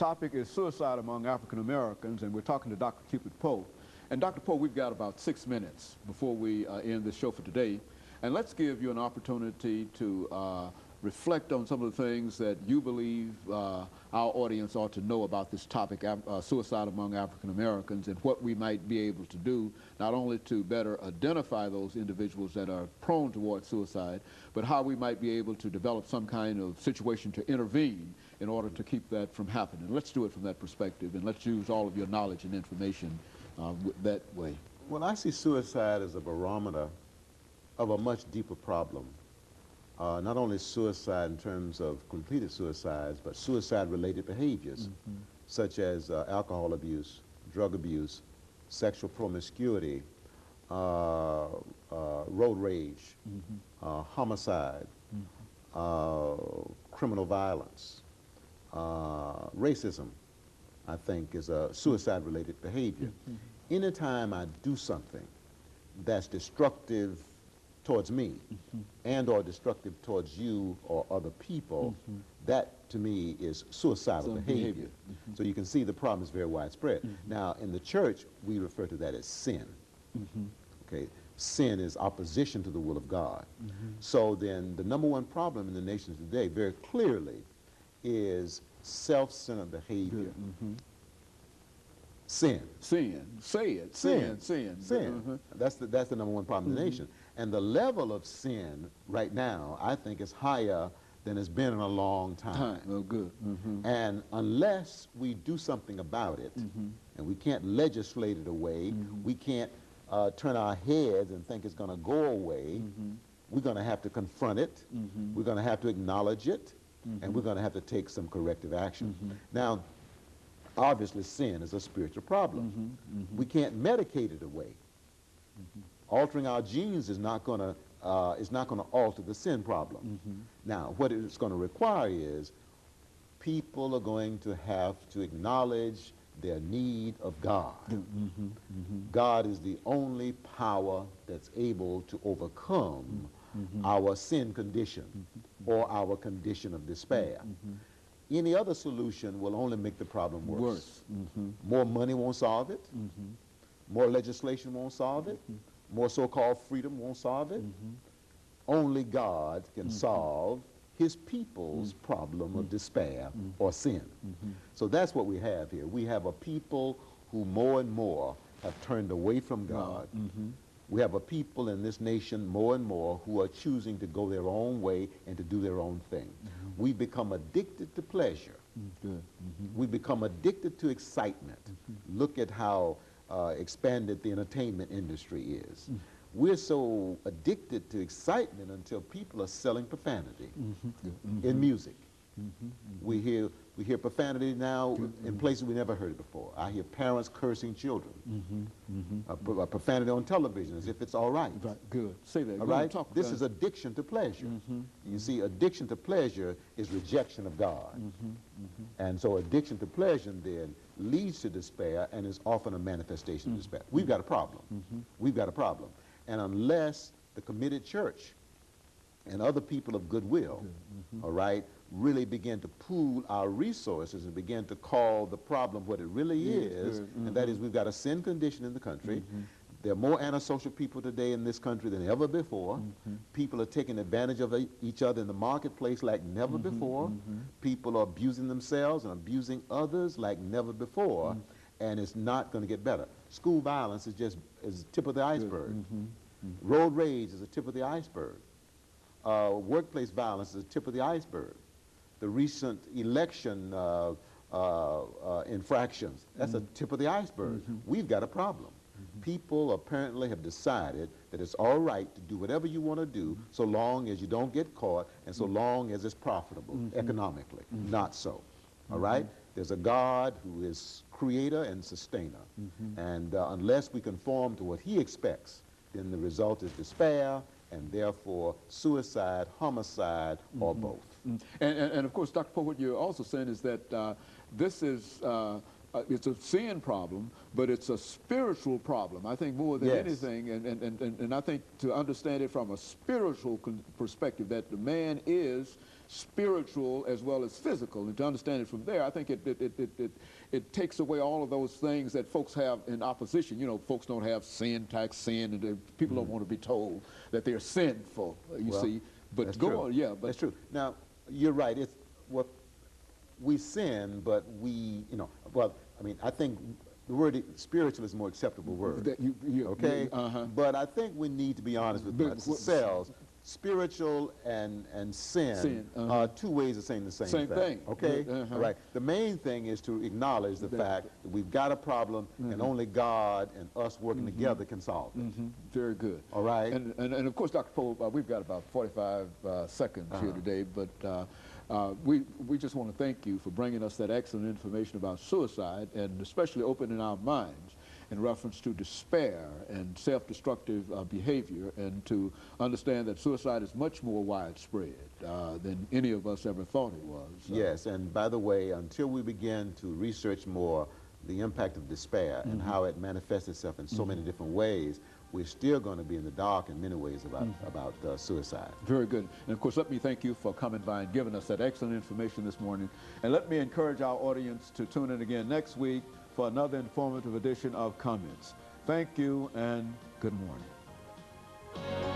topic is suicide among African Americans, and we're talking to Dr. CPoe5. And Dr. Poe, we've got about 6 minutes before we end this show for today. And let's give you an opportunity to reflect on some of the things that you believe our audience ought to know about this topic, suicide among African Americans, and what we might be able to do, not only to better identify those individuals that are prone towards suicide, but how we might be able to develop some kind of situation to intervene in order to keep that from happening. Let's do it from that perspective, and let's use all of your knowledge and information that way. Well, I see suicide as a barometer of a much deeper problem. Not only suicide in terms of completed suicides, but suicide-related behaviors, such as alcohol abuse, drug abuse, sexual promiscuity, road rage, homicide, criminal violence, racism, I think, is a suicide-related behavior. Anytime I do something that's destructive towards me and or destructive towards you or other people, that to me is suicidal behavior. So you can see the problem is very widespread. Now in the church we refer to that as sin. Okay, sin is opposition to the will of God. So then the #1 problem in the nations today very clearly is self-centered behavior. Sin. Sin. Say it. Sin. Sin. That's the #1 problem in the nation. And the level of sin right now, I think, is higher than it's been in a long time. Oh, good. And unless we do something about it, and we can't legislate it away, we can't turn our heads and think it's going to go away, we're going to have to confront it, we're going to have to acknowledge it, and we're going to have to take some corrective action. Now, obviously, sin is a spiritual problem. We can't medicate it away. Altering our genes is not going to alter the sin problem. Now, what it's going to require is people are going to have to acknowledge their need of God. God is the only power that's able to overcome our sin condition or our condition of despair. Any other solution will only make the problem worse. More money won't solve it. More legislation won't solve it. More so-called freedom won't solve it. Only God can solve his people's problem of despair or sin. So that's what we have here. We have a people who more and more have turned away from God. We have a people in this nation more and more who are choosing to go their own way and to do their own thing. We become addicted to pleasure. We become addicted to excitement. Look at how expanded the entertainment industry is. We're so addicted to excitement until people are selling profanity in music. We hear profanity now in places we never heard it before. I hear parents cursing children. Profanity on television as if it's all right. Good. Say that. All right? This is addiction to pleasure. You see, addiction to pleasure is rejection of God. And so addiction to pleasure then leads to despair and is often a manifestation of despair. We've got a problem. We've got a problem. And unless the committed church and other people of goodwill, all right, really begin to pool our resources and begin to call the problem what it really is, and that is we've got a sin condition in the country. There are more antisocial people today in this country than ever before. People are taking advantage of each other in the marketplace like never before. People are abusing themselves and abusing others like never before, and it's not going to get better. School violence is just the tip of the iceberg. Road rage is the tip of the iceberg. Workplace violence is the tip of the iceberg. The recent election infractions, that's the tip of the iceberg. We've got a problem. People apparently have decided that it's all right to do whatever you want to do so long as you don't get caught and so long as it's profitable economically. Not so. All right? There's a God who is creator and sustainer. And unless we conform to what he expects, then the result is despair and therefore suicide, homicide, or both. And of course, Dr. Poe, what you're also saying is that this is it's a sin problem, but it's a spiritual problem, I think, more than anything. And I think to understand it from a spiritual perspective, that the man is spiritual as well as physical. And to understand it from there, I think it takes away all of those things that folks have in opposition. You know, folks don't have sin, tax sin, and people don't want to be told that they're sinful, you see. But that's go true. on, yeah. But that's true. Now, you're right. It's what we sin, but we, you know, well, I mean, I think the word spiritual is a more acceptable word. Okay? But I think we need to be honest with ourselves. Spiritual and sin are two ways of saying the same thing. Okay? All right. The main thing is to acknowledge the fact that we've got a problem and only God and us working together can solve it. Very good. All right. And of course, Dr. Poe, we've got about 45 seconds here today, but we just want to thank you for bringing us that excellent information about suicide, and especially opening our minds in reference to despair and self-destructive behavior, and to understand that suicide is much more widespread than any of us ever thought it was. Yes, and by the way, until we begin to research more the impact of despair and how it manifests itself in so many different ways, we're still going to be in the dark in many ways about suicide. Very good. And of course, let me thank you for coming by and giving us that excellent information this morning. And let me encourage our audience to tune in again next week for another informative edition of Comments. Thank you and good morning.